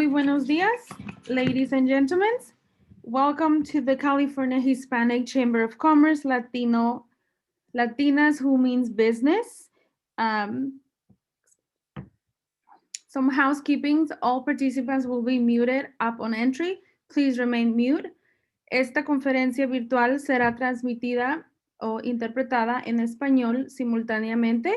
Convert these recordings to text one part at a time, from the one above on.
Muy buenos días, ladies and gentlemen. Welcome to the California Hispanic Chamber of Commerce Latinas who means business. Some housekeepings. All participants will be muted upon entry. Please remain mute. Esta conferencia virtual será transmitida o interpretada en español simultáneamente.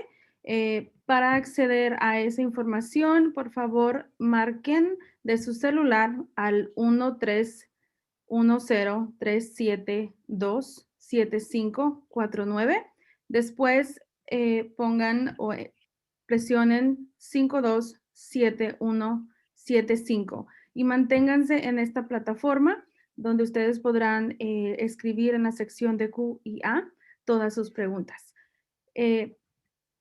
Para acceder a esa información, por favor, marquen de su celular al 1-310-372-7549. Después pongan o presionen 527175 y manténganse en esta plataforma donde ustedes podrán escribir en la sección de Q&A todas sus preguntas.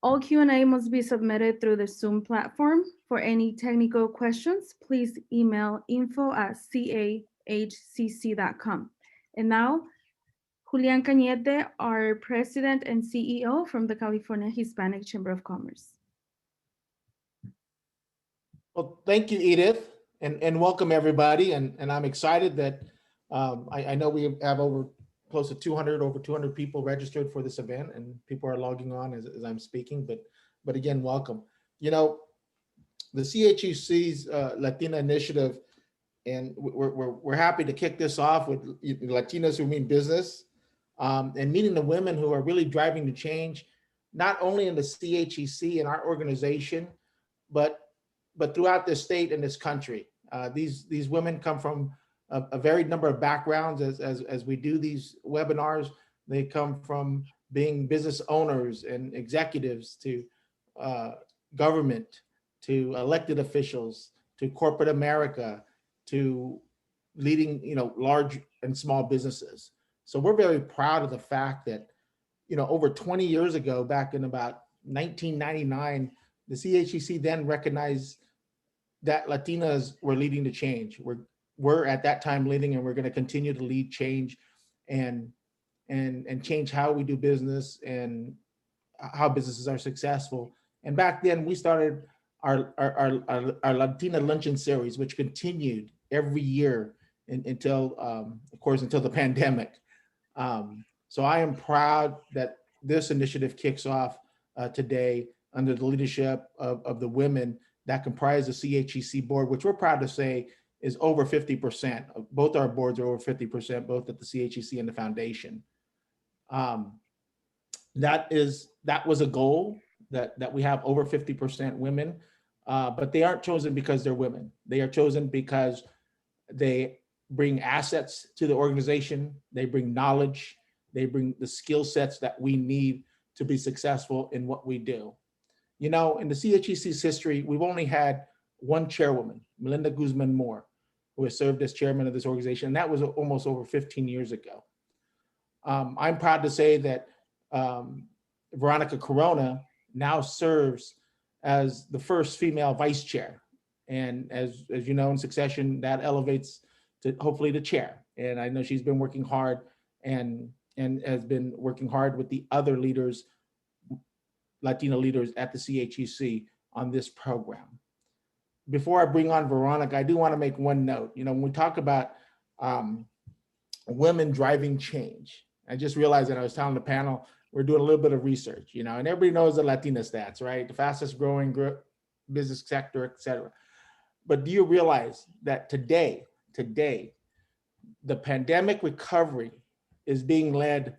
All Q&A must be submitted through the Zoom platform. For any technical questions, please email info@cahcc.com. And now, Julián Cañete, our President and CEO from the California Hispanic Chamber of Commerce. Well, thank you, Edith, and welcome everybody. And I'm excited that I know we have over 200 people registered for this event, and people are logging on as I'm speaking. But again, welcome. You know, the CHEC's Latina initiative, and we're happy to kick this off with Latinas who mean business, and meeting the women who are really driving the change, not only in the CHEC and our organization, but throughout this state and this country. These women come from a varied number of backgrounds as we do these webinars. They come from being business owners and executives to government, to elected officials, to corporate America, to leading, large and small businesses. So we're very proud of the fact that, over 20 years ago, back in about 1999, the CHEC then recognized that Latinas were leading the change. We're at that time leading, and we're going to continue to lead change and change how we do business and how businesses are successful. And back then we started our Latina Luncheon Series, which continued every year until, of course, until the pandemic. So I am proud that this initiative kicks off today under the leadership of the women that comprise the CHEC board, which we're proud to say is over 50%. Both our boards are over 50%, both at the CHEC and the foundation. That was a goal that we have over 50% women, but they aren't chosen because they're women. They are chosen because they bring assets to the organization. They bring knowledge. They bring the skill sets that we need to be successful in what we do. In the CHEC's history, we've only had one chairwoman, Melinda Guzman Moore, who has served as chairman of this organization, and that was almost over 15 years ago. I'm proud to say that Veronica Corona now serves as the first female vice chair. And as you know, in succession, that elevates to hopefully the chair. And I know she's been working hard and has been working hard with the other leaders, Latino leaders at the CHEC on this program. Before I bring on Veronica, I do want to make one note. When we talk about women driving change, I just realized that I was telling the panel, we're doing a little bit of research, and everybody knows the Latina stats, right? The fastest growing business sector, et cetera. But do you realize that today, the pandemic recovery is being led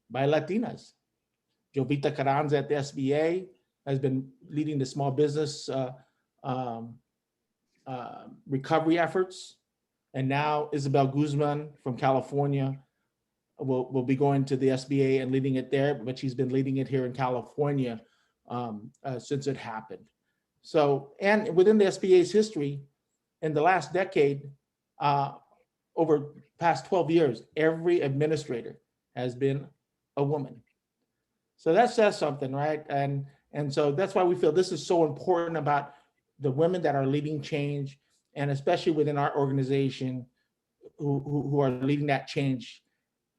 by Latinas? Jovita Carranza at the SBA has been leading the small business recovery efforts. And now Isabel Guzman from California will be going to the SBA and leading it there, but she's been leading it here in California since it happened. So, and within the SBA's history, in the last decade, over past 12 years, every administrator has been a woman. So that says something, right? And so that's why we feel this is so important about the women that are leading change, and especially within our organization who are leading that change,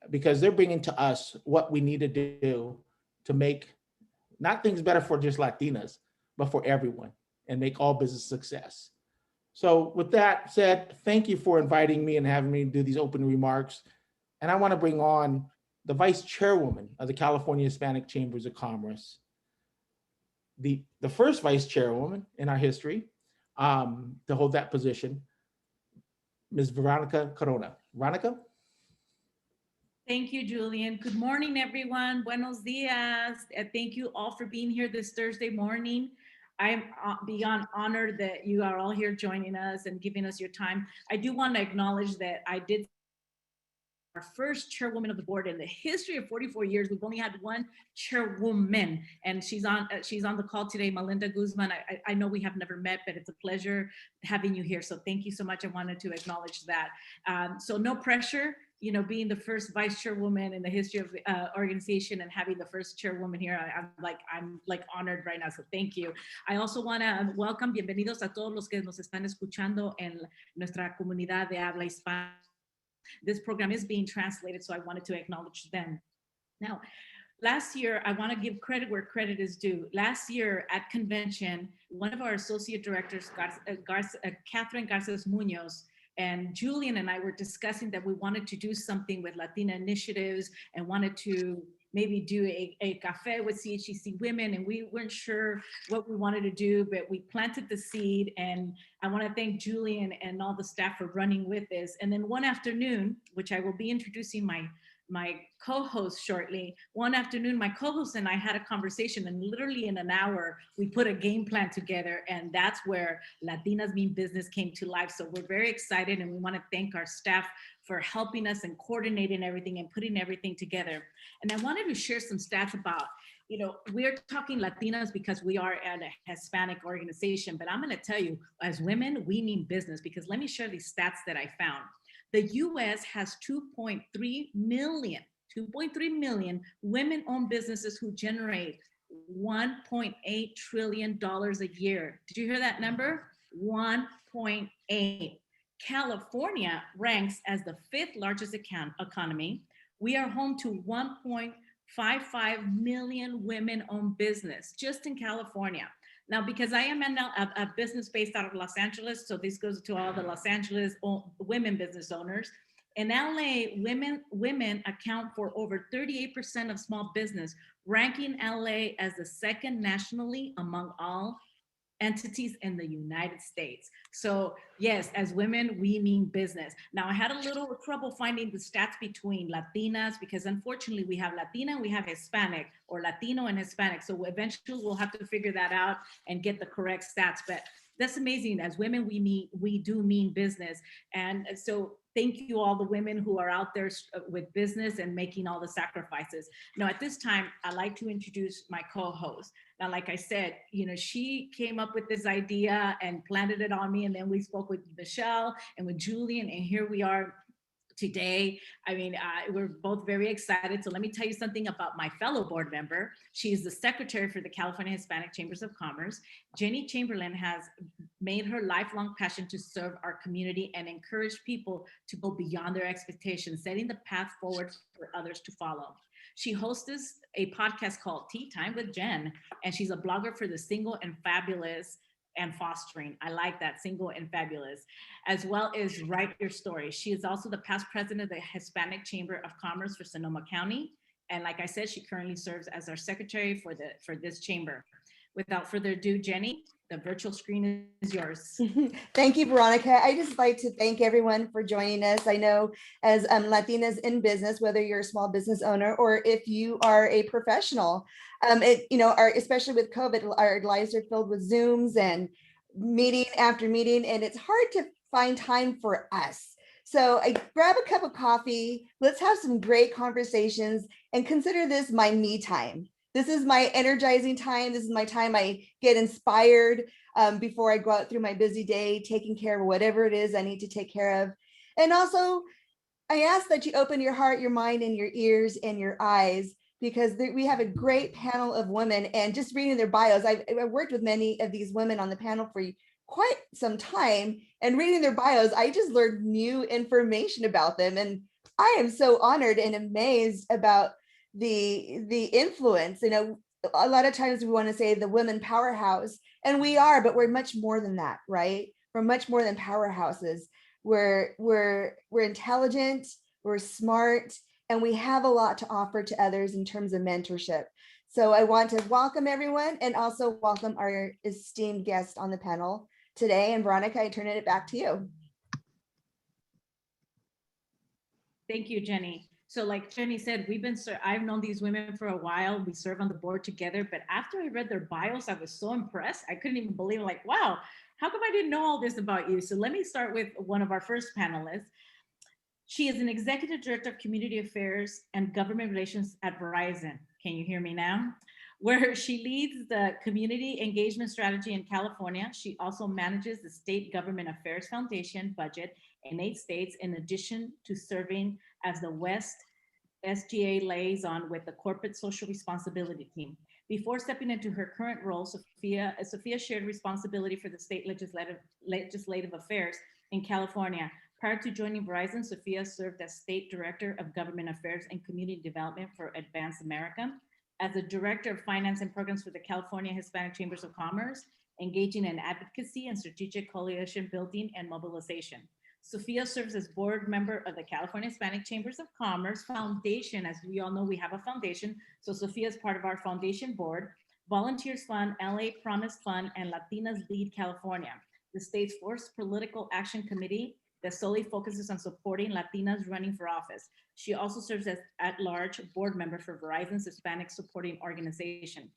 because they're bringing to us what we need to do to make not things better for just Latinas, but for everyone, and make all business success. So with that said, thank you for inviting me and having me do these open remarks. And I want to bring on the Vice Chairwoman of the California Hispanic Chambers of Commerce, the first Vice Chairwoman in our history to hold that position, Ms. Veronica Corona. Veronica? Thank you, Julian. Good morning, everyone. Buenos dias. Thank you all for being here this Thursday morning. I'm beyond honored that you are all here joining us and giving us your time. I do want to acknowledge that I did our first chairwoman of the board in the history of 44 years. We've only had one chairwoman, and she's on the call today, Melinda Guzman. I know we have never met, but it's a pleasure having you here. So thank you so much. I wanted to acknowledge that. So no pressure, you know, being the first vice chairwoman in the history of the organization and having the first chairwoman here. I'm like honored right now. So thank you. I also want to welcome, bienvenidos a todos los que nos están escuchando en nuestra comunidad de habla hispana. This program is being translated, so I wanted to acknowledge them. Now, last year, I want to give credit where credit is due. Last year at convention, one of our associate directors, Catherine Garces Munoz, and Julian and I were discussing that we wanted to do something with Latina initiatives and wanted to maybe do a cafe with CHCC women, and we weren't sure what we wanted to do, but we planted the seed, and I want to thank Julian and all the staff for running with this. And then one afternoon, which I will be introducing my co-host shortly, one afternoon, my co-host and I had a conversation, and literally in an hour, we put a game plan together, and that's where Latinas Mean Business came to life. So we're very excited, and we want to thank our staff for helping us and coordinating everything and putting everything together. And I wanted to share some stats about, you know, we're talking Latinas because we are at a Hispanic organization, but I'm going to tell you, as women, we mean business, because let me share these stats that I found. The US has 2.3 million women-owned businesses who generate $1.8 trillion a year. Did you hear that number? 1.8. California ranks as the 5th largest economy. We are home to 1.55 million women-owned business just in California. Now, because I am a business based out of Los Angeles, so this goes to all the Los Angeles women business owners. In LA, women account for over 38% of small business, ranking LA as the 2nd nationally among all entities in the United States. So yes, as women, we mean business. Now, I had a little trouble finding the stats between Latinas, because unfortunately we have Latina, we have Hispanic, or Latino and Hispanic. So eventually we'll have to figure that out and get the correct stats. But that's amazing. As women, we do mean business. And so thank you all the women who are out there with business and making all the sacrifices. Now, at this time, I'd like to introduce my co-host. Now, like I said, you know, she came up with this idea and planted it on me. And then we spoke with Michelle and with Julian, and here we are today. I mean, we're both very excited. So let me tell you something about my fellow board member. She is the secretary for the California Hispanic Chambers of Commerce. Jenny Chamberlain has made her lifelong passion to serve our community and encourage people to go beyond their expectations, setting the path forward for others to follow. She hosts a podcast called Tea Time with Jen, and she's a blogger for the Single and Fabulous and Fostering. I like that, Single and Fabulous, as well as Write Your Story. She is also the past president of the Hispanic Chamber of Commerce for Sonoma County. And like I said, she currently serves as our secretary for this chamber. Without further ado, Jenny, the virtual screen is yours. Thank you, Veronica. I just like to thank everyone for joining us. I know as Latinas in business, whether you're a small business owner or if you are a professional, especially with COVID, our lives are filled with Zooms and meeting after meeting, and it's hard to find time for us. So I grab a cup of coffee, let's have some great conversations, and consider this my me time. This is my energizing time. This is my time I get inspired before I go out through my busy day, taking care of whatever it is I need to take care of. And also, I ask that you open your heart, your mind, and your ears and your eyes, because we have a great panel of women, and just reading their bios, I've worked with many of these women on the panel for quite some time, and reading their bios, I just learned new information about them. And I am so honored and amazed about the influence. You know, a lot of times we want to say the women powerhouse, and we are, but we're much more than that, right? we're much more than powerhouses. We're intelligent, we're smart, and we have a lot to offer to others in terms of mentorship. So I want to welcome everyone and also welcome our esteemed guest on the panel today. And Veronica, I turn it back to you. Thank you, Jenny. So like Jenny said, I've known these women for a while. We serve on the board together, but after I read their bios, I was so impressed. I couldn't even believe, like, wow, how come I didn't know all this about you? So let me start with one of our first panelists. She is an executive director of community affairs and government relations at Verizon. Can you hear me now? Where she leads the community engagement strategy in California. She also manages the State Government Affairs Foundation budget in 8 states, in addition to serving as the West SGA liaison with the corporate social responsibility team. Before stepping into her current role, Sophia shared responsibility for the state legislative affairs in California. Prior to joining Verizon, Sophia served as State Director of Government Affairs and Community Development for Advance America, as the Director of Finance and Programs for the California Hispanic Chambers of Commerce, engaging in advocacy and strategic coalition building and mobilization. Sophia serves as board member of the California Hispanic Chambers of Commerce Foundation. As we all know, we have a foundation. So Sophia is part of our foundation board, Volunteers Fund, LA Promise Fund, and Latinas Lead California, the state's first political action committee that solely focuses on supporting Latinas running for office. She also serves as at-large board member for Verizon's Hispanic Supporting Organization.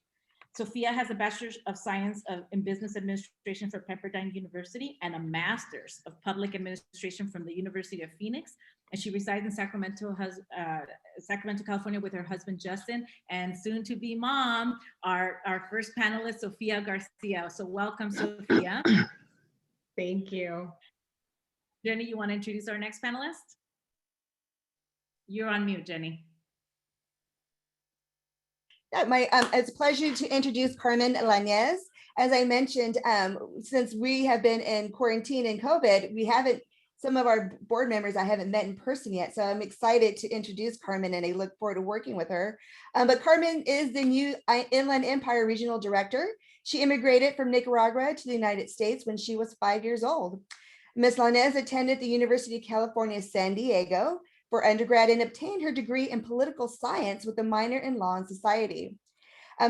Sophia has a Bachelor's of Science in Business Administration from Pepperdine University and a Master's of Public Administration from the University of Phoenix. And she resides in Sacramento, California with her husband, Justin, and soon to be mom, our first panelist, Sophia Garcia. So welcome, Sophia. Thank you. Jenny, you want to introduce our next panelist? You're on mute, Jenny. Yeah, it's a pleasure to introduce Carmen Elanes. As I mentioned, since we have been in quarantine and COVID, some of our board members I haven't met in person yet. So I'm excited to introduce Carmen and I look forward to working with her. But Carmen is the new Inland Empire Regional Director. She immigrated from Nicaragua to the United States when she was 5 years old. Ms. Elanes attended the University of California, San Diego for undergrad and obtained her degree in political science with a minor in law and society.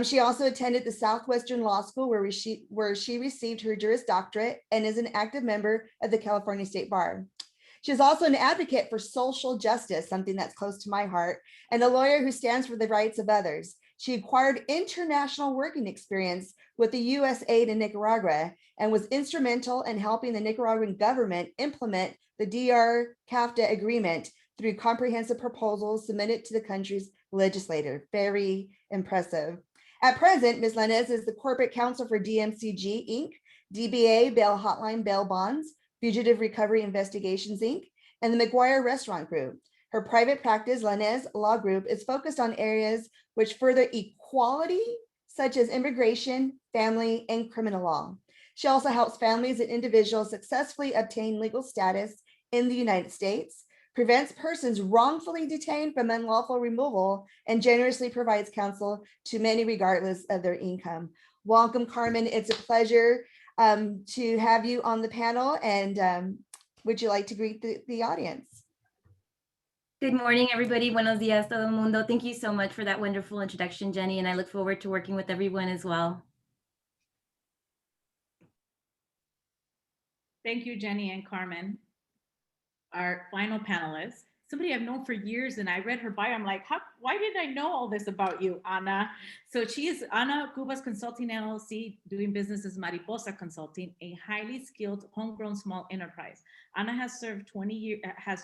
She also attended the Southwestern Law School where she received her Juris Doctorate and is an active member of the California State Bar. She is also an advocate for social justice, something that's close to my heart, and a lawyer who stands for the rights of others. She acquired international working experience with the U.S. aid in Nicaragua and was instrumental in helping the Nicaraguan government implement the DR-CAFTA agreement through comprehensive proposals submitted to the country's legislature. Very impressive. At present, Ms. Elanes is the corporate counsel for DMCG Inc., DBA Bail Hotline Bail Bonds, Fugitive Recovery Investigations Inc., and the McGuire Restaurant Group. Her private practice, Elanes Law Group, is focused on areas which further equality, such as immigration, family, and criminal law. She also helps families and individuals successfully obtain legal status in the United States, prevents persons wrongfully detained from unlawful removal, and generously provides counsel to many regardless of their income. Welcome, Carmen. It's a pleasure to have you on the panel. And would you like to greet the audience? Good morning, everybody. Buenos dias, todo el mundo. Thank you so much for that wonderful introduction, Jenny, and I look forward to working with everyone as well. Thank you, Jenny and Carmen. Our final panelist, somebody I've known for years, and I read her bio. I'm like, why did I know all this about you, Ana? So she is Ana Cubas Consulting LLC, doing business as Mariposa Consulting, a highly skilled homegrown small enterprise. Ana has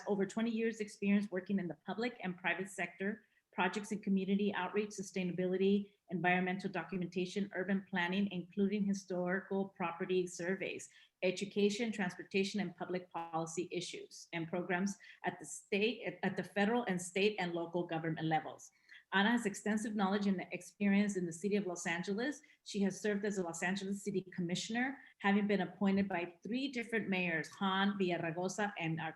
over 20 years experience working in the public and private sector, projects in community outreach, sustainability, environmental documentation, urban planning, including historical property surveys, education, transportation, and public policy issues and programs at the federal and state and local government levels. Ana has extensive knowledge and experience in the city of Los Angeles. She has served as a Los Angeles City Commissioner, having been appointed by 3 different mayors, Han, Villaraigosa, and our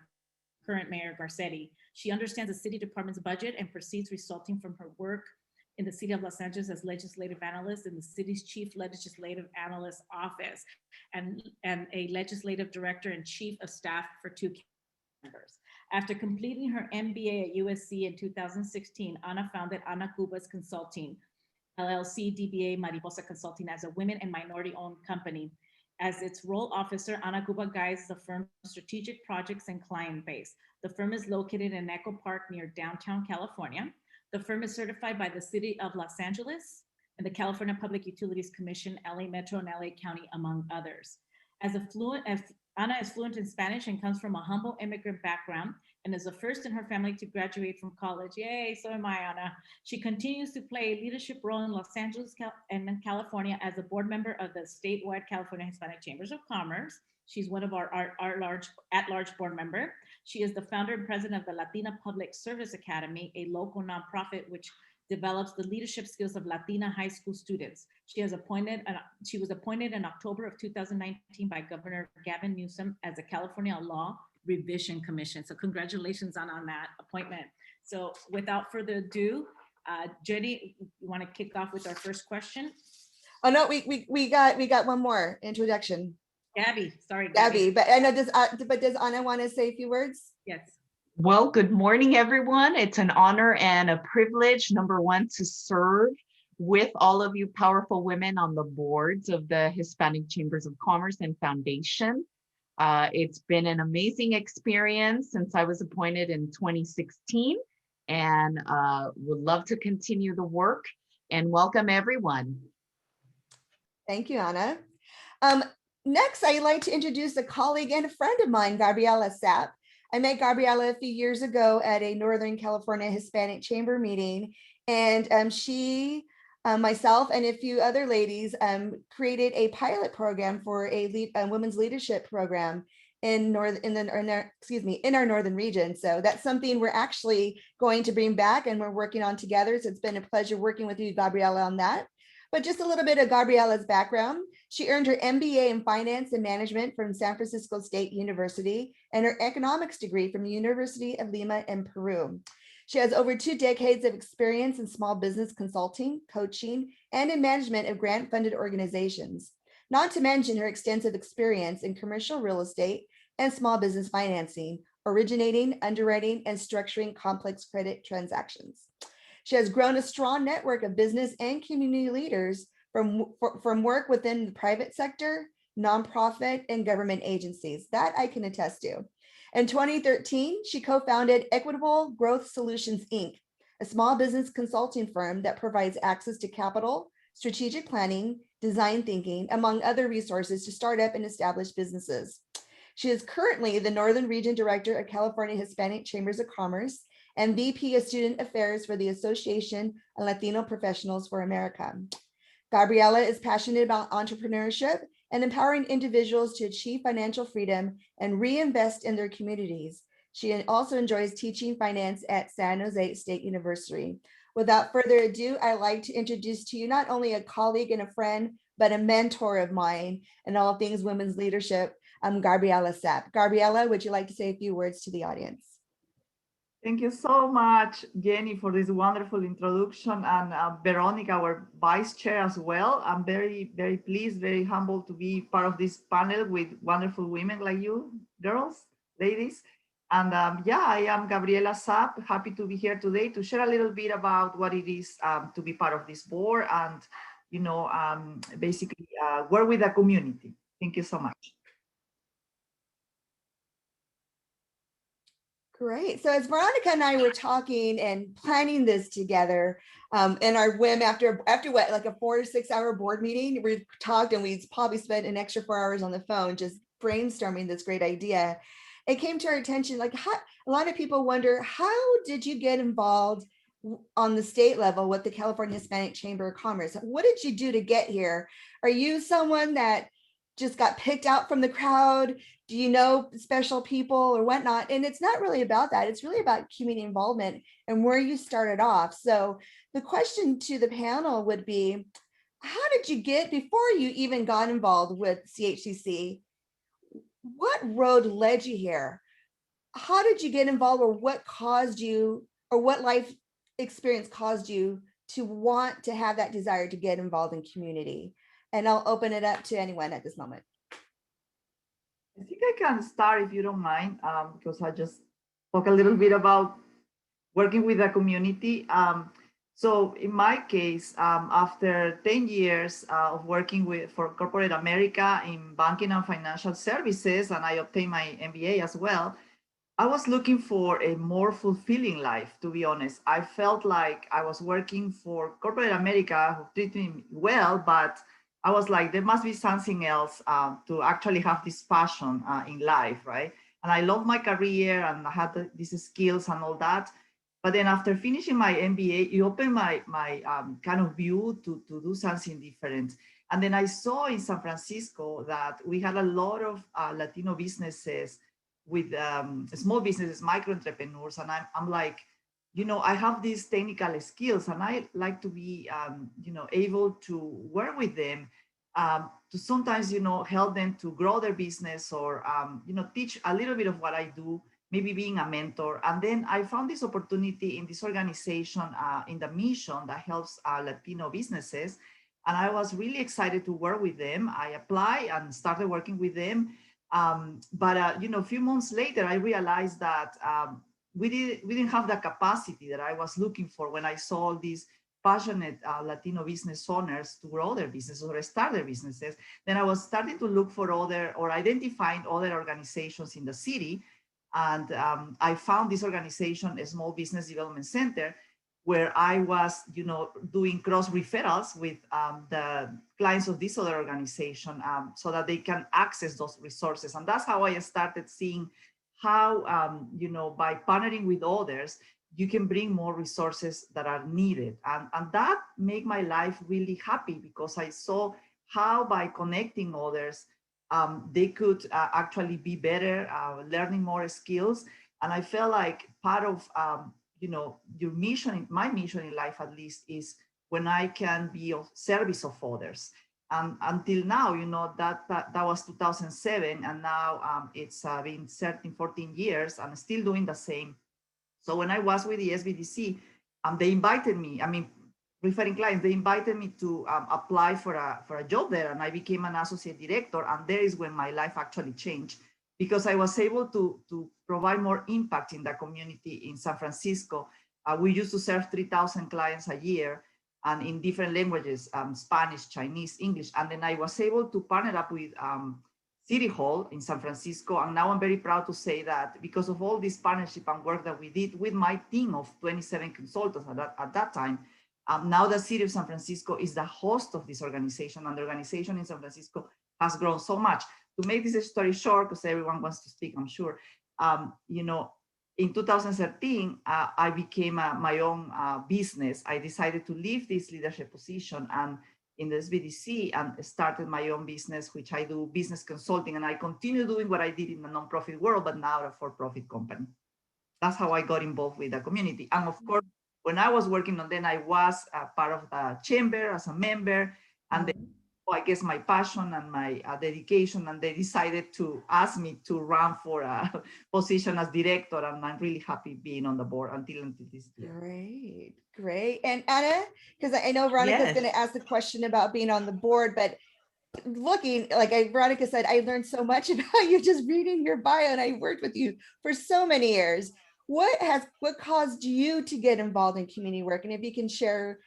current mayor, Garcetti. She understands the city department's budget and proceeds resulting from her work in the city of Los Angeles as legislative analyst in the city's chief legislative analyst office and a legislative director and chief of staff for 2 members. After completing her MBA at USC in 2016, Ana founded Ana Cuba's Consulting, LLC, DBA Mariposa Consulting as a women and minority-owned company. As its role officer, Ana Cuba guides the firm's strategic projects and client base. The firm is located in Echo Park near downtown California. The firm is certified by the City of Los Angeles and the California Public Utilities Commission, LA Metro and LA County, among others. Ana is fluent in Spanish and comes from a humble immigrant background and is the first in her family to graduate from college. Yay, so am I, Ana. She continues to play a leadership role in Los Angeles and in California as a board member of the statewide California Hispanic Chambers of Commerce. She's one of our at-large board member. She is the founder and president of the Latina Public Service Academy, a local nonprofit which develops the leadership skills of Latina high school students. She was appointed in October of 2019 by Governor Gavin Newsom as a California Law Revision Commission. So congratulations on that appointment. So without further ado, Jenny, you want to kick off with our first question? Oh no, we got one more introduction. Gabby, sorry. Gabby, but I know does Ana want to say a few words? Yes. Well, good morning, everyone. It's an honor and a privilege, number one, to serve with all of you powerful women on the boards of the Hispanic Chambers of Commerce and Foundation. It's been an amazing experience since I was appointed in 2016 and would love to continue the work and welcome everyone. Thank you, Ana. Next, I'd like to introduce a colleague and a friend of mine, Gabriela Sapp. I met Gabriela a few years ago at a Northern California Hispanic Chamber meeting, and she, myself, and a few other ladies created a pilot program for a women's leadership program in our northern region. So that's something we're actually going to bring back and we're working on together. So it's been a pleasure working with you, Gabriela, on that. But just a little bit of Gabriela's background. She earned her MBA in Finance and Management from San Francisco State University and her economics degree from the University of Lima in Peru. She has over 2 decades of experience in small business consulting, coaching, and in management of grant-funded organizations, not to mention her extensive experience in commercial real estate and small business financing, originating, underwriting, and structuring complex credit transactions. She has grown a strong network of business and community leaders from work within the private sector, nonprofit, and government agencies. That I can attest to. In 2013, she co-founded Equitable Growth Solutions, Inc., a small business consulting firm that provides access to capital, strategic planning, design thinking, among other resources to start up and establish businesses. She is currently the Northern Region Director of California Hispanic Chambers of Commerce and VP of Student Affairs for the Association of Latino Professionals for America. Gabriela is passionate about entrepreneurship and empowering individuals to achieve financial freedom and reinvest in their communities. She also enjoys teaching finance at San Jose State University. Without further ado, I'd like to introduce to you not only a colleague and a friend, but a mentor of mine in all things women's leadership, Gabriela Sapp. Gabriela, would you like to say a few words to the audience? Thank you so much, Jenny, for this wonderful introduction, and Veronica, our vice chair as well. I'm very, very pleased, very humbled to be part of this panel with wonderful women like you, girls, ladies. And yeah, I am Gabriela Sapp, happy to be here today to share a little bit about what it is to be part of this board and, you know, basically work with the community. Thank you so much. Great. So as Veronica and I were talking and planning this together, in our whim after what, like a 4 to 6 hour board meeting, we talked and we probably spent an extra 4 hours on the phone just brainstorming this great idea. It came to our attention, like a lot of people wonder, how did you get involved on the state level with the California Hispanic Chamber of Commerce? What did you do to get here? Are you someone that just got picked out from the crowd? Do you know special people or whatnot? And it's not really about that. It's really about community involvement and where you started off. So the question to the panel would be, how did you get, before you even got involved with CHCC, what road led you here? How did you get involved, or what caused you, or what life experience caused you to want to have that desire to get involved in community? And I'll open it up to anyone at this moment. I think I can start if you don't mind, because I just talk a little bit about working with the community. So in my case, after 10 years of working for corporate America in banking and financial services, and I obtained my MBA as well, I was looking for a more fulfilling life, to be honest. I felt like I was working for corporate America, who treated me well, but I was like, there must be something else to actually have this passion in life, right? And I love my career and I had these skills and all that. But then after finishing my MBA, it opened my kind of view to do something different. And then I saw in San Francisco that we had a lot of Latino businesses with small businesses, micro entrepreneurs. And I'm like, you know, I have these technical skills and I like to be, you know, able to work with them to sometimes, you know, help them to grow their business or, you know, teach a little bit of what I do, maybe being a mentor. And then I found this opportunity in this organization in the mission that helps Latino businesses. And I was really excited to work with them. I applied and started working with them. But you know, a few months later, I realized that we didn't have the capacity that I was looking for when I saw all these passionate Latino business owners to grow their businesses or start their businesses. Then I was starting to look for identifying other organizations in the city. And I found this organization, a Small Business Development Center, where I was, you know, doing cross referrals with the clients of this other organization so that they can access those resources. And that's how I started seeing how, you know, by partnering with others, you can bring more resources that are needed. And that made my life really happy because I saw how by connecting others, they could actually be better, learning more skills. And I felt like part of, you know, your mission, my mission in life at least, is when I can be of service of others. And until now, you know, that was 2007, and now it's been 13, 14 years, and I'm still doing the same. So when I was with the SBDC, they invited me, I mean, referring clients, they invited me to apply for a job there, and I became an associate director, and there is when my life actually changed, because I was able to provide more impact in the community in San Francisco. We used to serve 3,000 clients a year and in different languages, Spanish, Chinese, English. And then I was able to partner up with City Hall in San Francisco. And now I'm very proud to say that because of all this partnership and work that we did with my team of 27 consultants at that time, now the City of San Francisco is the host of this organization, and the organization in San Francisco has grown so much. To make this story short, because everyone wants to speak, I'm sure, you know, in 2013, I became my own business. I decided to leave this leadership position and in the SBDC and started my own business, which I do business consulting. And I continue doing what I did in the nonprofit world, but now a for-profit company. That's how I got involved with the community. And of course, when I was working on them, I was part of the chamber as a member. And then, I guess my passion and my dedication, and they decided to ask me to run for a position as director, and I'm really happy being on the board until this year. Great. And Anna, because I know Veronica's Yes. going to ask the question about being on the board, but looking, like Veronica said, I learned so much about you just reading your bio, and I worked with you for so many years. What caused you to get involved in community work? And if you can share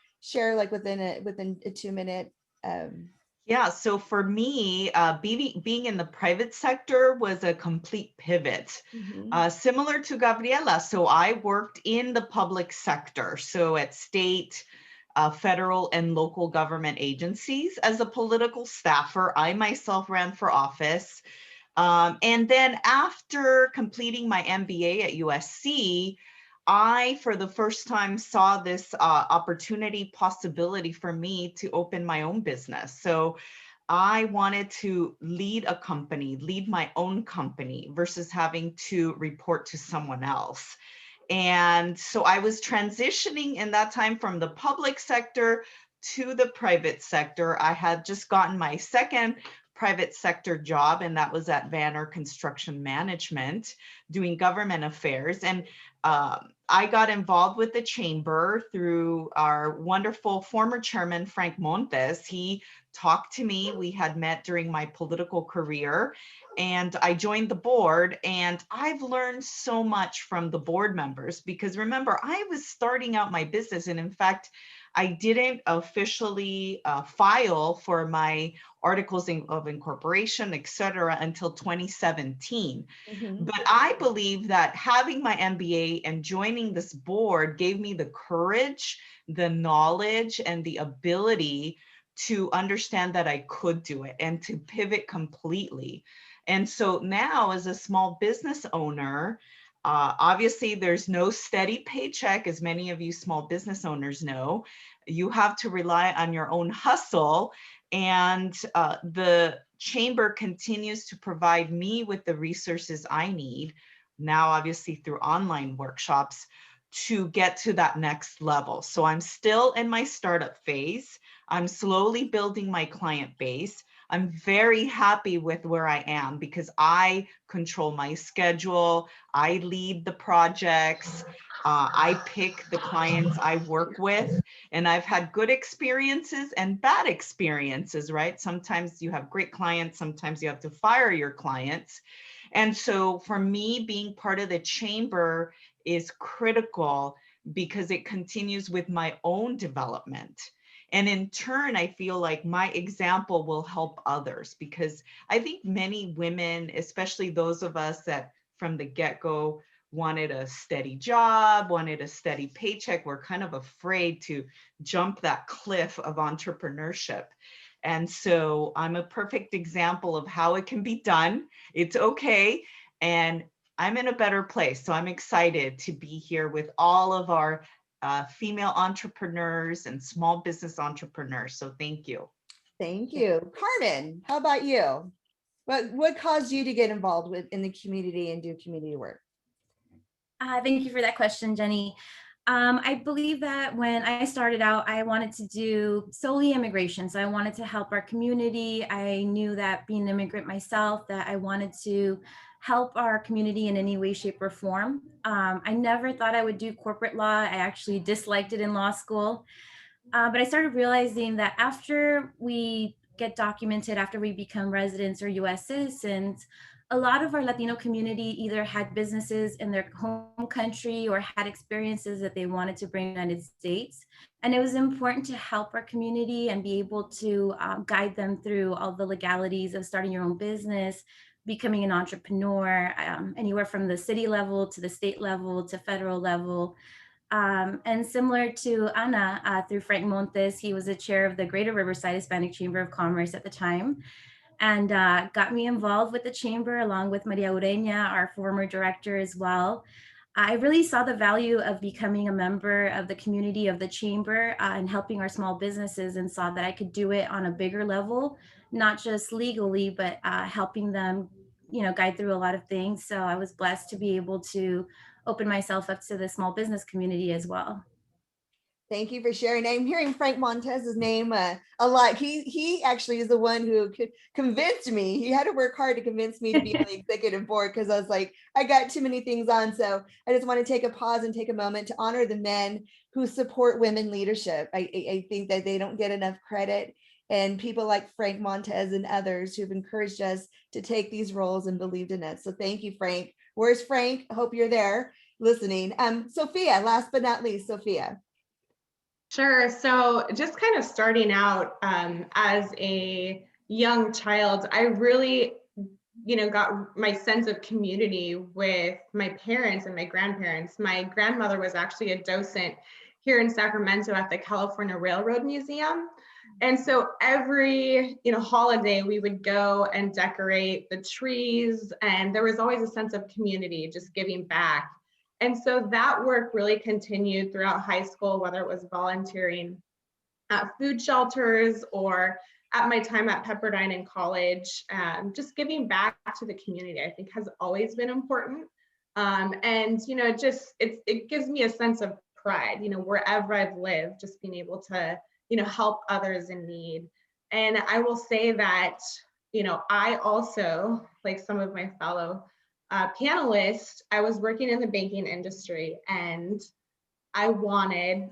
like within a 2-minute. Yeah, so for me, being in the private sector was a complete pivot, similar to Gabriela. So I worked in the public sector, so at state, federal, and local government agencies as a political staffer. I myself ran for office. And then after completing my MBA at USC, I, for the first time, saw this possibility for me to open my own business. So I wanted to lead my own company versus having to report to someone else. And so I was transitioning in that time from the public sector to the private sector. I had just gotten my second private sector job, and that was at Vanner Construction Management, doing government affairs. And I got involved with the chamber through our wonderful former chairman, Frank Montes. He talked to me. We had met during my political career, and I joined the board, and I've learned so much from the board members, because remember, I was starting out my business, and in fact, I didn't officially file for my articles of incorporation, et cetera, until 2017. Mhm. But I believe that having my MBA and joining this board gave me the courage, the knowledge, and the ability to understand that I could do it and to pivot completely. And so now, as a small business owner, obviously there's no steady paycheck, as many of you small business owners know. You have to rely on your own hustle, and the chamber continues to provide me with the resources I need, now obviously through online workshops, to get to that next level. So I'm still in my startup phase. I'm slowly building my client base. I'm very happy with where I am because I control my schedule. I lead the projects. I pick the clients I work with, and I've had good experiences and bad experiences, right? Sometimes you have great clients, sometimes you have to fire your clients. And so for me, being part of the chamber is critical because it continues with my own development. And in turn, I feel like my example will help others, because I think many women, especially those of us that from the get-go wanted a steady job, wanted a steady paycheck, were kind of afraid to jump that cliff of entrepreneurship. And so I'm a perfect example of how it can be done. It's okay. And I'm in a better place. So I'm excited to be here with all of our female entrepreneurs and small business entrepreneurs. So thank you. Thank you. Carmen, how about you? What caused you to get involved in the community and do community work? Thank you for that question, Jenny. I believe that when I started out, I wanted to do solely immigration. So I wanted to help our community. I knew that being an immigrant myself, that I wanted to help our community in any way, shape, or form. I never thought I would do corporate law. I actually disliked it in law school. But I started realizing that after we get documented, after we become residents or US citizens, a lot of our Latino community either had businesses in their home country or had experiences that they wanted to bring to the United States. And it was important to help our community and be able to guide them through all the legalities of starting your own business, becoming an entrepreneur, anywhere from the city level to the state level to federal level. And similar to Ana, through Frank Montes, he was the chair of the Greater Riverside Hispanic Chamber of Commerce at the time, and got me involved with the chamber along with Maria Ureña, our former director as well. I really saw the value of becoming a member of the community of the chamber and helping our small businesses, and saw that I could do it on a bigger level, not just legally, but helping them, guide through a lot of things. So I was blessed to be able to open myself up to the small business community as well. Thank you for sharing. I'm hearing Frank Montez's name a lot. He actually is the one who convinced me. He had to work hard to convince me to be on the executive board, because I was like, I got too many things on. So I just want to take a pause and take a moment to honor the men who support women leadership. I think that they don't get enough credit, and people like Frank Montez and others who've encouraged us to take these roles and believed in it. So thank you, Frank. Where's Frank? I hope you're there listening. Sophia, last but not least, Sophia. Sure. So just kind of starting out as a young child, I really, got my sense of community with my parents and my grandparents. My grandmother was actually a docent here in Sacramento at the California Railroad Museum. And so every, holiday we would go and decorate the trees, and there was always a sense of community, just giving back. And so that work really continued throughout high school, whether it was volunteering at food shelters or at my time at Pepperdine in college. Just giving back to the community, I think, has always been important. And, it gives me a sense of pride, wherever I've lived, just being able to, help others in need. And I will say that, I also, like some of my fellow panelist, I was working in the banking industry and I wanted,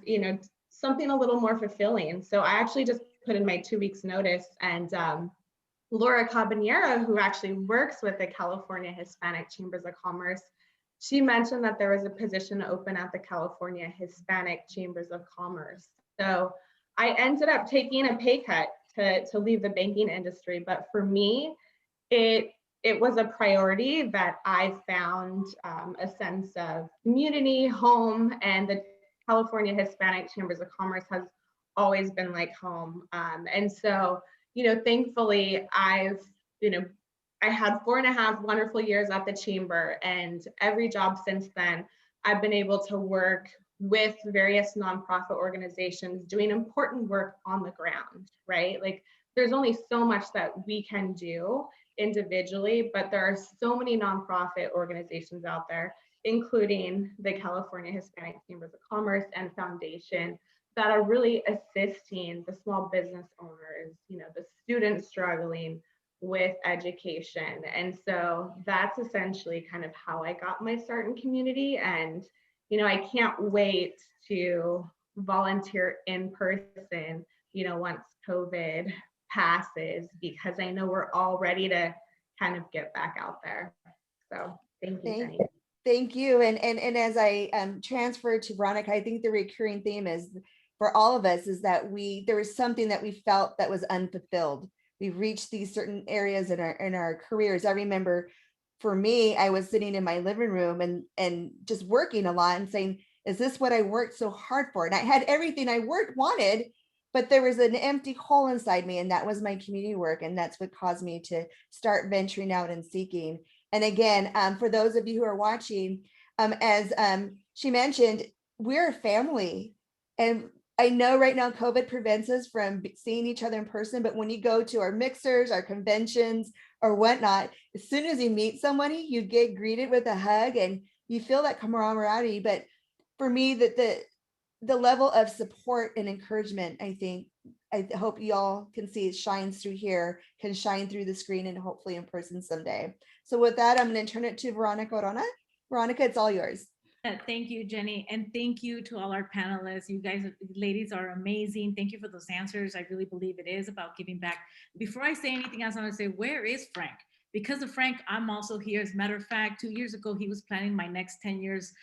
something a little more fulfilling. So I actually just put in my 2 weeks notice, and Laura Cabanera, who actually works with the California Hispanic Chambers of Commerce, she mentioned that there was a position open at the California Hispanic Chambers of Commerce. So I ended up taking a pay cut to leave the banking industry. But for me, it was a priority that I found a sense of community, home, and the California Hispanic Chambers of Commerce has always been like home. And so, thankfully I had 4.5 wonderful years at the chamber, and every job since then, I've been able to work with various nonprofit organizations doing important work on the ground, right? Like, there's only so much that we can do individually, but there are so many nonprofit organizations out there, including the California Hispanic Chambers of Commerce and Foundation, that are really assisting the small business owners, the students struggling with education. And so that's essentially kind of how I got my start in community. And, I can't wait to volunteer in person, once COVID passes, because I know we're all ready to kind of get back out there. So thank you, Jenny. Thank you. And as I transfer to Veronica, I think the recurring theme is for all of us is that there was something that we felt that was unfulfilled. We've reached these certain areas in our careers. I remember for me, I was sitting in my living room and just working a lot and saying, is this what I worked so hard for? And I had everything I wanted, but there was an empty hole inside me, and that was my community work. And that's what caused me to start venturing out and seeking. And again, for those of you who are watching, as she mentioned, we're a family. And I know right now COVID prevents us from seeing each other in person, but when you go to our mixers, our conventions, or whatnot, as soon as you meet somebody, you get greeted with a hug and you feel that camaraderie. But for me, the level of support and encouragement, I hope y'all can see it shines through here, can shine through the screen, and hopefully in person someday. So with that, I'm going to turn it to Veronica Orona. Veronica, it's all yours. Thank you, Jenny. And thank you to all our panelists. You guys, ladies, are amazing. Thank you for those answers. I really believe it is about giving back. Before I say anything else, I want to say, where is Frank? Because of Frank, I'm also here. As a matter of fact, 2 years ago, he was planning my next 10 years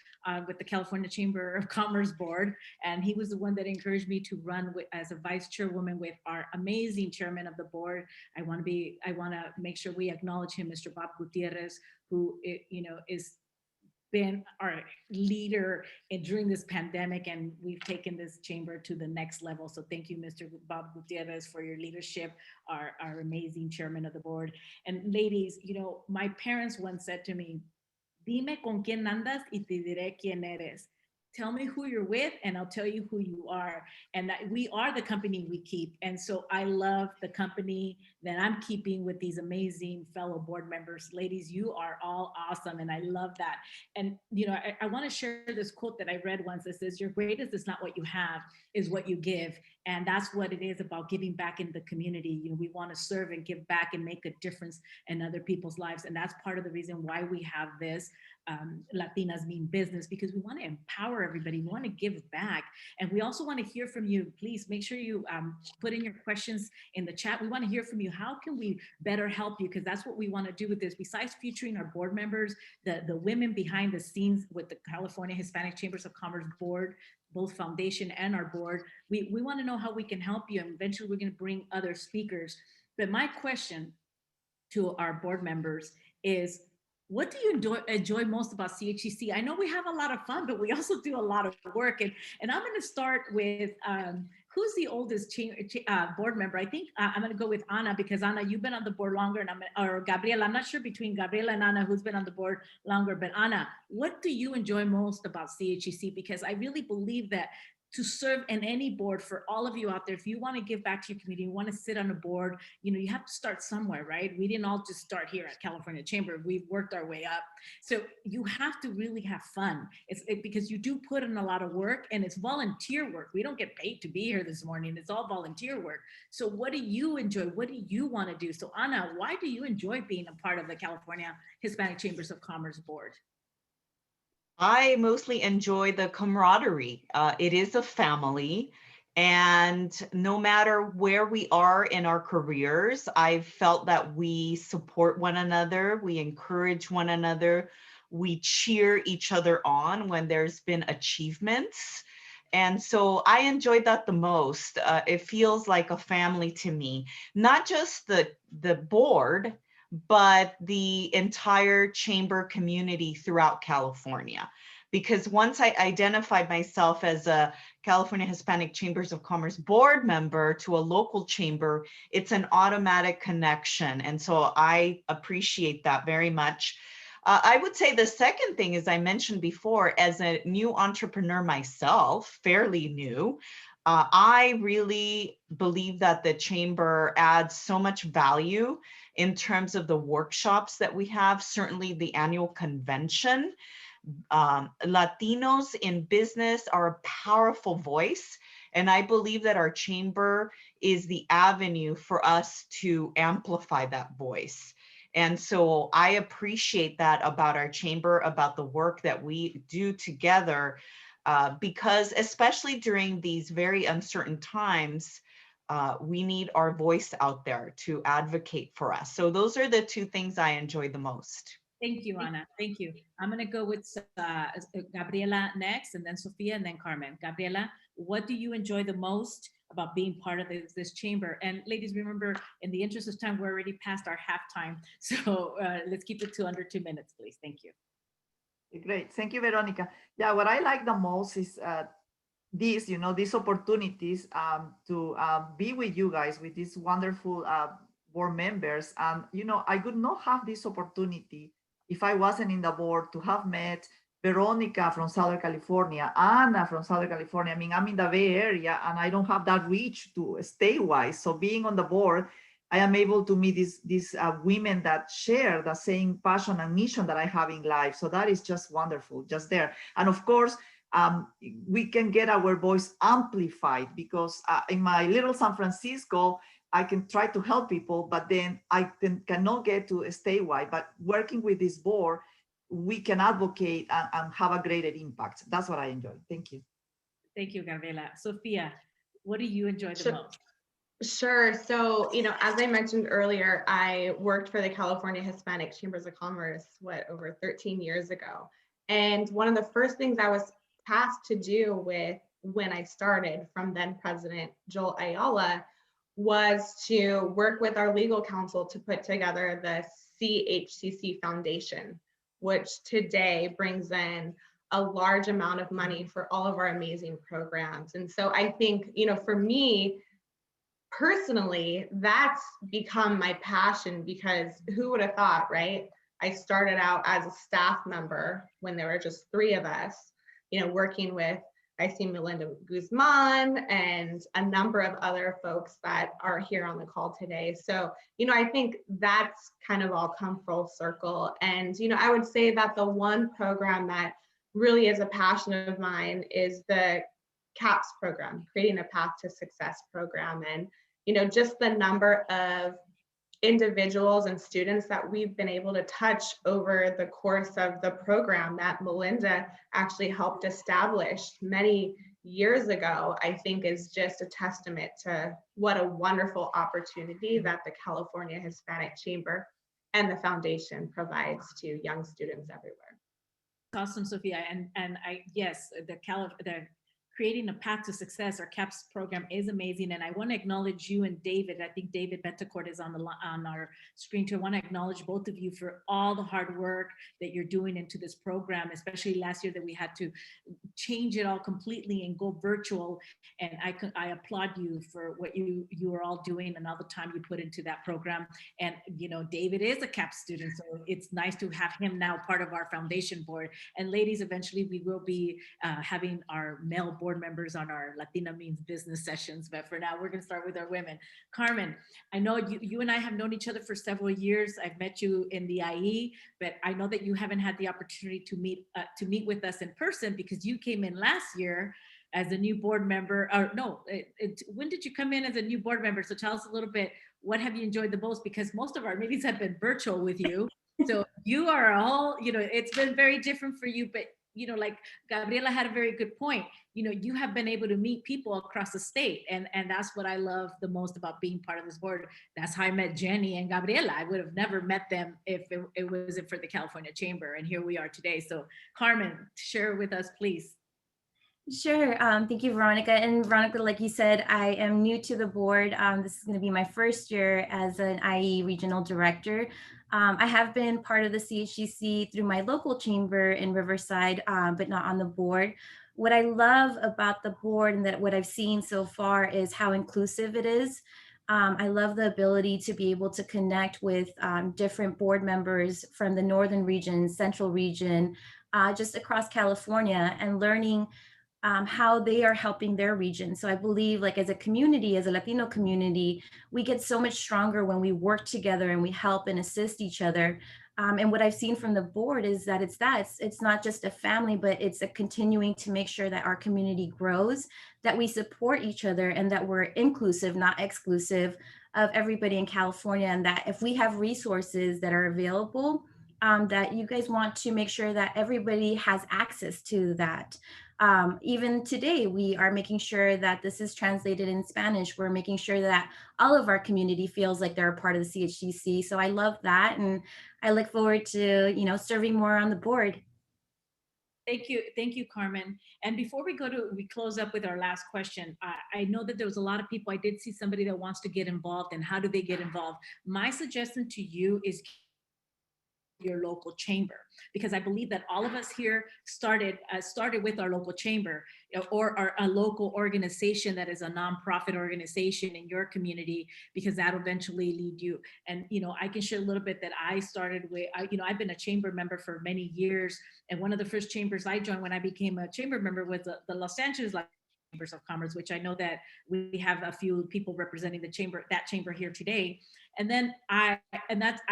with the California Chamber of Commerce Board. And he was the one that encouraged me to run as a vice chairwoman with our amazing chairman of the board. I want to make sure we acknowledge him, Mr. Bob Gutierrez, who is been our leader during this pandemic, and we've taken this chamber to the next level. So thank you, Mr. Bob Gutierrez, for your leadership, our amazing chairman of the board. And ladies, my parents once said to me, dime con quién andas y te diré quién eres. Tell me who you're with and I'll tell you who you are. And that we are the company we keep. And so I love the company that I'm keeping with these amazing fellow board members. Ladies, you are all awesome. And I love that. And, I want to share this quote that I read once that says, your greatest is not what you have, is what you give. And that's what it is about giving back in the community. We want to serve and give back and make a difference in other people's lives. And that's part of the reason why we have this Latinas Mean Business, because we want to empower everybody. We want to give back. And we also want to hear from you. Please make sure you put in your questions in the chat. We want to hear from you. How can we better help you? Because that's what we want to do with this. Besides featuring our board members, the women behind the scenes with the California Hispanic Chambers of Commerce Board, both foundation and our board, we want to know how we can help you. And eventually we're going to bring other speakers. But my question to our board members is, what do you enjoy most about CHCC? I know we have a lot of fun, but we also do a lot of work. And I'm going to start with who's the oldest board member? I think I'm going to go with Ana, because Ana, you've been on the board longer, or Gabriela. I'm not sure between Gabriela and Ana who's been on the board longer, but Ana, what do you enjoy most about CHCC? Because I really believe that to serve in any board. For all of you out there, if you want to give back to your community, you want to sit on a board, you have to start somewhere, right? We didn't all just start here at California Chamber. We've worked our way up. So you have to really have fun. Because you do put in a lot of work, and it's volunteer work. We don't get paid to be here this morning. It's all volunteer work. So what do you enjoy? What do you want to do? So Ana, why do you enjoy being a part of the California Hispanic Chambers of Commerce board? I mostly enjoy the camaraderie. It is a family, and no matter where we are in our careers, I've felt that we support one another, we encourage one another, we cheer each other on when there's been achievements. And so I enjoyed that the most. It feels like a family to me, not just the board, but the entire chamber community throughout California. Because once I identified myself as a California Hispanic Chambers of Commerce board member to a local chamber, it's an automatic connection. And so I appreciate that very much. I would say the second thing, as I mentioned before, as a new entrepreneur myself, fairly new, I really believe that the chamber adds so much value in terms of the workshops that we have, certainly the annual convention. Latinos in business are a powerful voice, and I believe that our chamber is the avenue for us to amplify that voice. And so I appreciate that about our chamber, about the work that we do together, because especially during these very uncertain times, we need our voice out there to advocate for us. So those are the two things I enjoy the most. Thank you, Ana. Thank you. I'm going to go with Gabriela next, and then Sophia, and then Carmen. Gabriela, what do you enjoy the most about being part of this chamber? And ladies, remember, in the interest of time, we're already past our halftime. So let's keep it to under 2 minutes, please. Thank you. Great. Thank you, Veronica. Yeah, what I like the most is these opportunities to be with you guys, with these wonderful board members. And, I could not have this opportunity if I wasn't in the board, to have met Veronica from Southern California, Ana from Southern California. I mean, I'm in the Bay Area and I don't have that reach to stay-wise. So being on the board, I am able to meet these women that share the same passion and mission that I have in life. So that is just wonderful, just there. And of course, we can get our voice amplified, because in my little San Francisco, I can try to help people, but then I cannot get to statewide. But working with this board, we can advocate and have a greater impact. That's what I enjoy. Thank you. Thank you, Gabriela. Sophia, what do you enjoy the most? Sure. So, as I mentioned earlier, I worked for the California Hispanic Chambers of Commerce, over 13 years ago. And one of the first things I was tasked to do with when I started from then President Joel Ayala was to work with our legal counsel to put together the Chcc Foundation, which today brings in a large amount of money for all of our amazing programs. And so I think, for me, personally, that's become my passion, because who would have thought, right? I started out as a staff member when there were just 3 of us, working with, I see Melinda Guzman and a number of other folks that are here on the call today. So, I think that's kind of all come full circle. And, I would say that the one program that really is a passion of mine is the CAPS program, Creating a Path to Success program. And, just the number of individuals and students that we've been able to touch over the course of the program that Melinda actually helped establish many years ago, I think is just a testament to what a wonderful opportunity that the California Hispanic Chamber and the foundation provides to young students everywhere. Awesome, Sophia. And yes, the Creating a Path to Success, our CAPS program, is amazing. And I want to acknowledge you and David. I think David Betancourt is on our screen too. I want to acknowledge both of you for all the hard work that you're doing into this program, especially last year that we had to change it all completely and go virtual. And I applaud you for what you are all doing and all the time you put into that program. And, David is a CAPS student, so it's nice to have him now part of our foundation board. And ladies, eventually we will be having our male board members on our Latina Means Business sessions, but for now, we're going to start with our women. Carmen, I know you and I have known each other for several years. I've met you in the IE, but I know that you haven't had the opportunity to meet with us in person because you came in last year as a new board member. Or no, when did you come in as a new board member? So tell us a little bit, what have you enjoyed the most? Because most of our meetings have been virtual with you. So you are all, it's been very different for you, but like Gabriela had a very good point. You have been able to meet people across the state, and that's what I love the most about being part of this board. That's how I met Jenny and Gabriela. I would have never met them if it wasn't for the California Chamber, and here we are today. So Carmen, share with us, please. Sure. Thank you, Veronica. And Veronica, like you said, I am new to the board. This is going to be my first year as an IE regional director. I have been part of the CHCC through my local chamber in Riverside, but not on the board. What I love about the board and that what I've seen so far is how inclusive it is. I love the ability to be able to connect with different board members from the northern region, central region, just across California, and learning how they are helping their region. So I believe, like, as a community, as a Latino community, we get so much stronger when we work together and we help and assist each other. And what I've seen from the board is that it's not just a family, but it's a continuing to make sure that our community grows, that we support each other, and that we're inclusive, not exclusive of everybody in California. And that if we have resources that are available, that you guys want to make sure that everybody has access to that. Even today, we are making sure that this is translated in Spanish. We're making sure that all of our community feels like they're a part of the CHCC. So I love that. And I look forward to, serving more on the board. Thank you, Carmen. And before we close up with our last question, I know that there was a lot of people. I did see somebody that wants to get involved, and how do they get involved? My suggestion to you is your local chamber, because I believe that all of us here started with our local chamber, or a local organization that is a nonprofit organization in your community, because that'll eventually lead you. And I can share a little bit that I started with. I've been a chamber member for many years, and one of the first chambers I joined when I became a chamber member was the Los Angeles Chambers of Commerce, which I know that we have a few people representing that chamber here today. And then I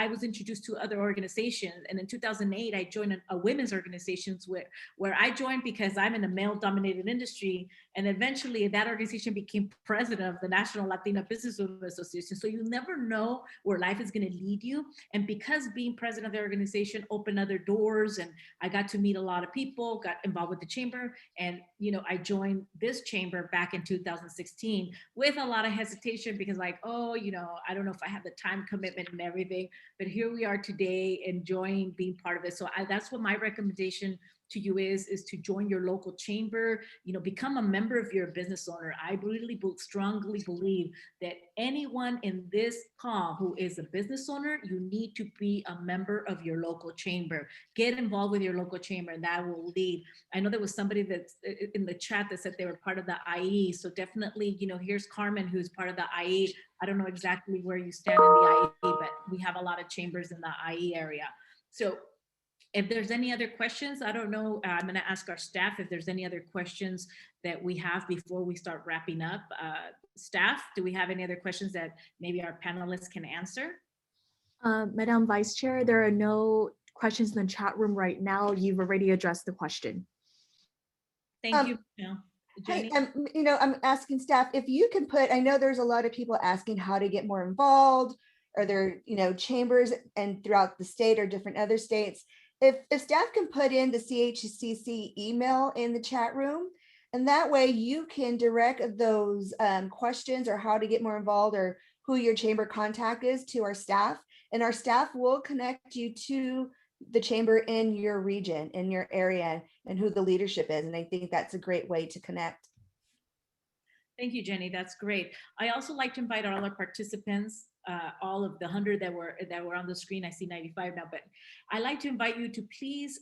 was introduced to other organizations. And in 2008, I joined a women's organizations where I joined because I'm in a male-dominated industry. And eventually that organization became president of the National Latina Business Women Association. So you never know where life is going to lead you. And because being president of the organization opened other doors, and I got to meet a lot of people, got involved with the chamber. And, I joined this chamber back in 2016 with a lot of hesitation, because I don't know if I have the time commitment and everything, but here we are today enjoying being part of it. So that's what my recommendation to you is to join your local chamber, become a member if you're a business owner. I really strongly believe that anyone in this call who is a business owner, you need to be a member of your local chamber. Get involved with your local chamber, and that will lead. I know there was somebody that's in the chat that said they were part of the IE. So definitely, here's Carmen, who's part of the IE. I don't know exactly where you stand in the IE, but we have a lot of chambers in the IE area. So if there's any other questions, I don't know, I'm going to ask our staff if there's any other questions that we have before we start wrapping up. Staff, do we have any other questions that maybe our panelists can answer? Madam Vice Chair, there are no questions in the chat room right now. You've already addressed the question. Thank you. Jenny? Hey, I'm asking staff if you can put, I know there's a lot of people asking how to get more involved. Are there, chambers and throughout the state or different other states? If staff can put in the CHCC email in the chat room, and that way you can direct those questions or how to get more involved or who your chamber contact is to our staff, and our staff will connect you to the chamber in your region, in your area, and who the leadership is. And I think that's a great way to connect. Thank you, Jenny. That's great. I also like to invite all our participants, all of the 100 that were on the screen. I see 95 now, but I like to invite you to please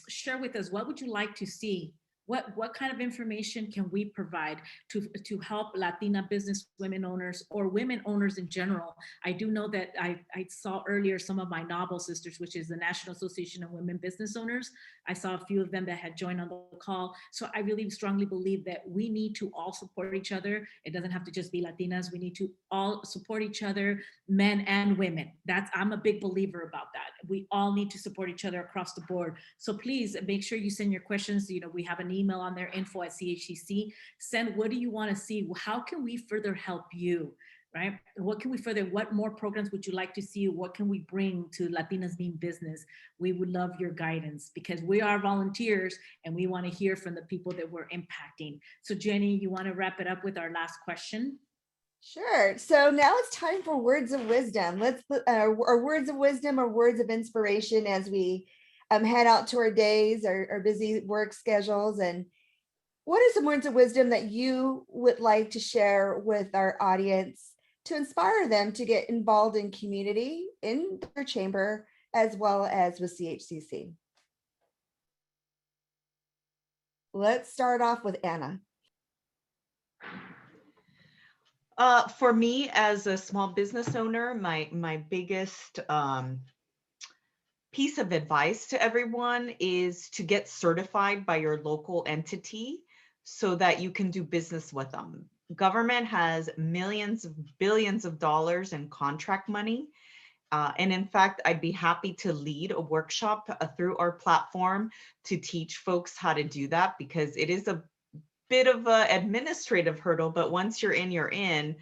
share with us, what would you like to see What kind of information can we provide to help Latina business women owners or women owners in general? I do know that I saw earlier some of my NABO sisters, which is the National Association of Women Business Owners. I saw a few of them that had joined on the call. So I really strongly believe that we need to all support each other. It doesn't have to just be Latinas. We need to all support each other, men and women. I'm a big believer about that. We all need to support each other across the board. So please make sure you send your questions. We have an email on there, info@chcc. Send, what do you want to see? How can we further help you? Right? What more programs would you like to see? What can we bring to Latinas Mean Business? We would love your guidance because we are volunteers and we want to hear from the people that we're impacting. So Jenny, you want to wrap it up with our last question? Sure. So now it's time for words of wisdom. Let's our words of wisdom or words of inspiration as we head out to our days, our busy work schedules. And what are some words of wisdom that you would like to share with our audience to inspire them to get involved in community, in their chamber, as well as with CHCC? Let's start off with Anna. For me, as a small business owner, my biggest piece of advice to everyone is to get certified by your local entity so that you can do business with them. Government has millions, billions of dollars in contract money. And in fact, I'd be happy to lead a workshop through our platform to teach folks how to do that, because it is a bit of an administrative hurdle, but once you're in, you're in.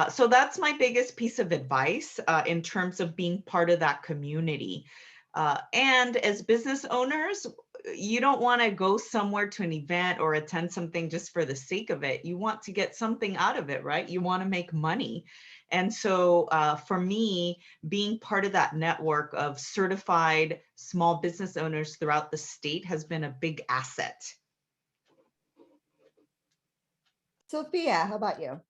So that's my biggest piece of advice in terms of being part of that community. And as business owners, you don't want to go somewhere to an event or attend something just for the sake of it. You want to get something out of it, right? You want to make money. And so for me, being part of that network of certified small business owners throughout the state has been a big asset. Sophia, how about you?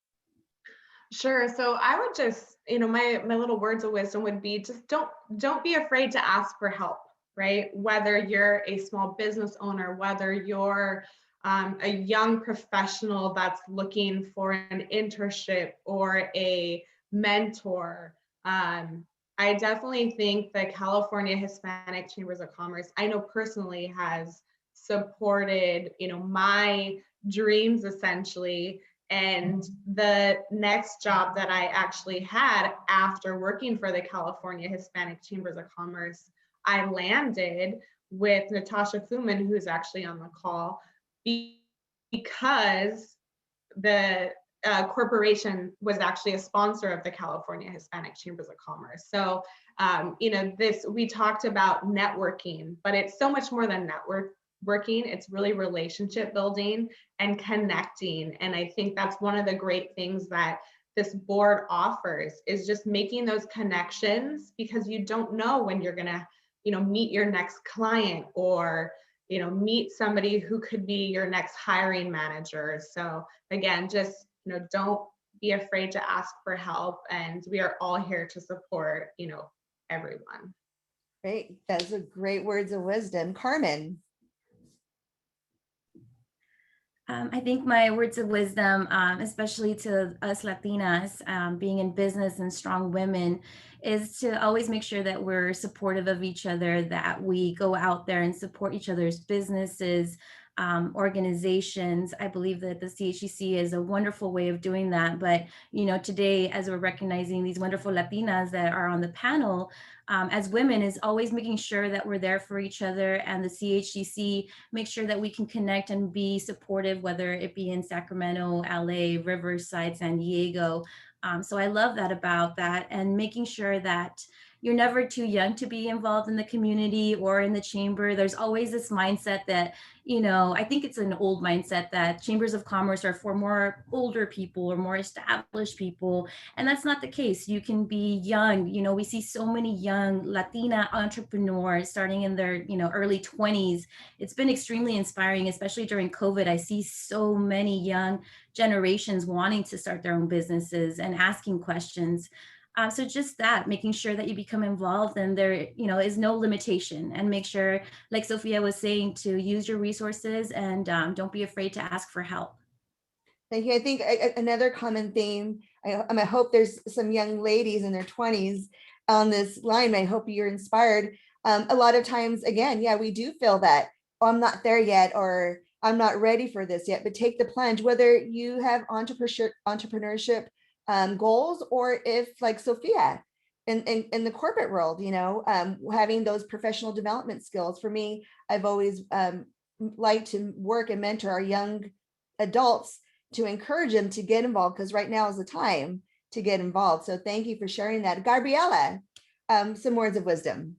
Sure. So I would just, my little words of wisdom would be just don't be afraid to ask for help, right? Whether you're a small business owner, whether you're a young professional that's looking for an internship or a mentor. I definitely think the California Hispanic Chambers of Commerce, I know personally, has supported, my dreams essentially. And the next job that I actually had after working for the California Hispanic Chambers of Commerce, I landed with Natasha Fuman, who's actually on the call, because the corporation was actually a sponsor of the California Hispanic Chambers of Commerce. So, we talked about networking, but it's so much more than networking. It's really relationship building and connecting. And I think that's one of the great things that this board offers, is just making those connections, because you don't know when you're gonna, meet your next client or, meet somebody who could be your next hiring manager. So again, just, don't be afraid to ask for help. And we are all here to support, everyone. Great. Those are great words of wisdom. Carmen. I think my words of wisdom, especially to us Latinas, being in business and strong women, is to always make sure that we're supportive of each other, that we go out there and support each other's businesses, organizations. I believe that the CHCC is a wonderful way of doing that. But, today, as we're recognizing these wonderful Latinas that are on the panel, as women, is always making sure that we're there for each other, and the CHCC makes sure that we can connect and be supportive, whether it be in Sacramento, LA, Riverside, San Diego. So I love that about that, and making sure that you're never too young to be involved in the community or in the chamber. There's always this mindset that, I think it's an old mindset that chambers of commerce are for more older people or more established people. And that's not the case. You can be young. We see so many young Latina entrepreneurs starting in their, early 20s. It's been extremely inspiring, especially during COVID. I see so many young generations wanting to start their own businesses and asking questions. So just that, making sure that you become involved and there, is no limitation, and make sure, like Sophia was saying, to use your resources and don't be afraid to ask for help. Thank you. I think another common theme, I hope there's some young ladies in their 20s on this line. I hope you're inspired. A lot of times, again, yeah, we do feel that, oh, I'm not there yet, or I'm not ready for this yet, but take the plunge, whether you have entrepreneurship goals, or if, like Sophia, in the corporate world, having those professional development skills. For me, I've always liked to work and mentor our young adults to encourage them to get involved, because right now is the time to get involved. So thank you for sharing that. Gabriela, some words of wisdom.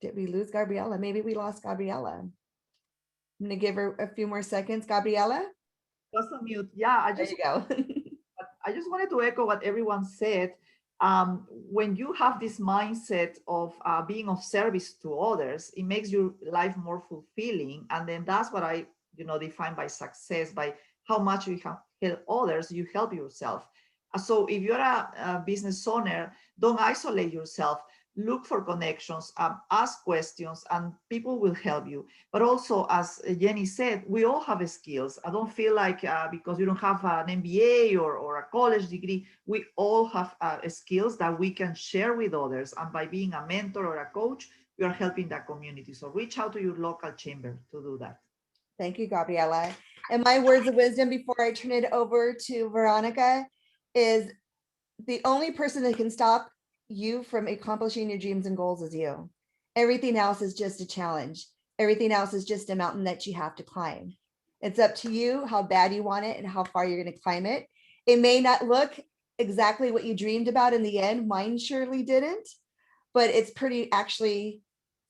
Did we lose Gabriela? Maybe we lost Gabriela. I'm going to give her a few more seconds. Gabriela? Just on mute. Yeah, There you go. I just wanted to echo what everyone said. When you have this mindset of being of service to others, it makes your life more fulfilling. And then that's what I define by success, by how much you help others, you help yourself. So if you're a business owner, don't isolate yourself. Look for connections, ask questions, and people will help you. But also, as Jenny said, we all have skills. I don't feel like because you don't have an MBA or a college degree, we all have skills that we can share with others. And by being a mentor or a coach, we are helping that community. So reach out to your local chamber to do that. Thank you, Gabriela. And my words of wisdom before I turn it over to Veronica is, the only person that can stop you from accomplishing your dreams and goals is you. Everything else is just a challenge. Everything else is just a mountain that you have to climb. It's up to you how bad you want it and how far you're going to climb it. It may not look exactly what you dreamed about in the end. Mine surely didn't, but it's pretty actually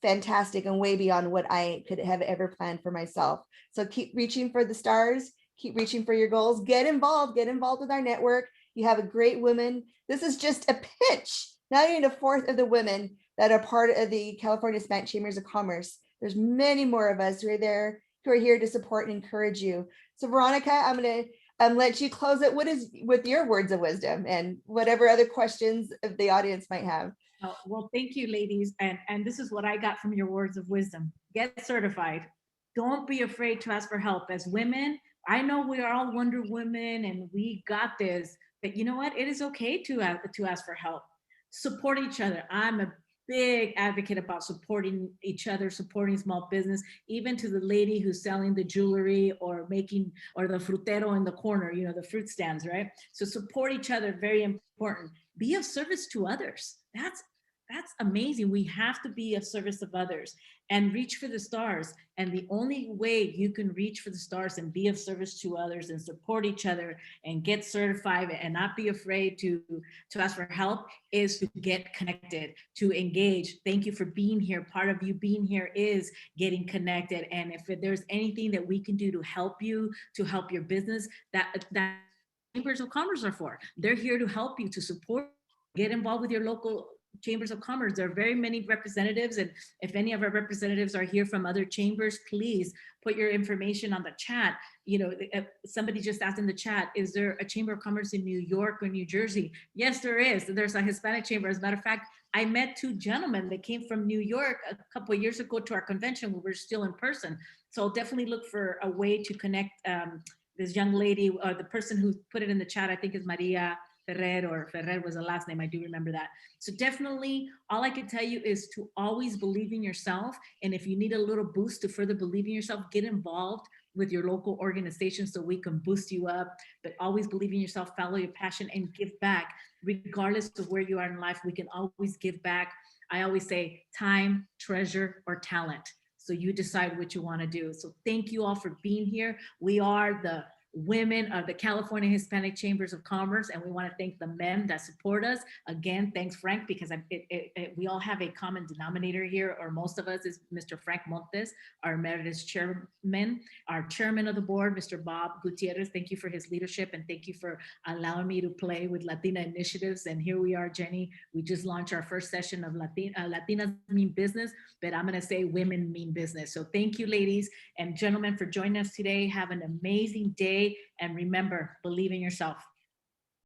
fantastic and way beyond what I could have ever planned for myself. So keep reaching for the stars, keep reaching for your goals, get involved with our network. You have a great woman. This is just a pitch, not even a fourth of the women that are part of the California Hispanic Chambers of Commerce. There's many more of us who are here to support and encourage you. So Veronica, I'm going to let you close it. What is with your words of wisdom and whatever other questions the audience might have? Oh, well, thank you, ladies. And this is what I got from your words of wisdom. Get certified. Don't be afraid to ask for help. As women, I know we are all Wonder Women and we got this, but you know what? It is okay to ask for help. Support each other. I'm a big advocate about supporting each other, supporting small business, even to the lady who's selling the jewelry or the frutero in the corner, the fruit stands, right? So support each other, very important. Be of service to others. That's amazing. We have to be of service of others and reach for the stars. And the only way you can reach for the stars and be of service to others and support each other and get certified and not be afraid to ask for help is to get connected, to engage. Thank you for being here. Part of you being here is getting connected. And if there's anything that we can do to help you, to help your business, that Chambers of Commerce are for. They're here to help you, to support, get involved with your local chambers of commerce. There are very many representatives, and if any of our representatives are here from other chambers, please put your information on the chat. Somebody just asked in the chat, is there a chamber of commerce in New York or New Jersey? Yes, there is. There's a Hispanic chamber. As a matter of fact, I met two gentlemen that came from New York a couple of years ago to our convention. We were still in person. So definitely look for a way to connect. This young lady, or the person who put it in the chat, I think is Maria Ferrer was the last name. I do remember that. So definitely all I can tell you is to always believe in yourself. And if you need a little boost to further believe in yourself, get involved with your local organization so we can boost you up. But always believe in yourself, follow your passion, and give back. Regardless of where you are in life, we can always give back. I always say time, treasure, or talent. So you decide what you want to do. So thank you all for being here. We are the women of the California Hispanic Chambers of Commerce, and we want to thank the men that support us. Again, thanks, Frank, because we all have a common denominator here, or most of us, is Mr. Frank Montes, our emeritus chairman, our chairman of the board, Mr. Bob Gutierrez. Thank you for his leadership, and thank you for allowing me to play with Latina initiatives. And here we are, Jenny. We just launched our first session of Latinas Mean Business, but I'm going to say Women Mean Business. So thank you, ladies and gentlemen, for joining us today. Have an amazing day. And remember, believe in yourself.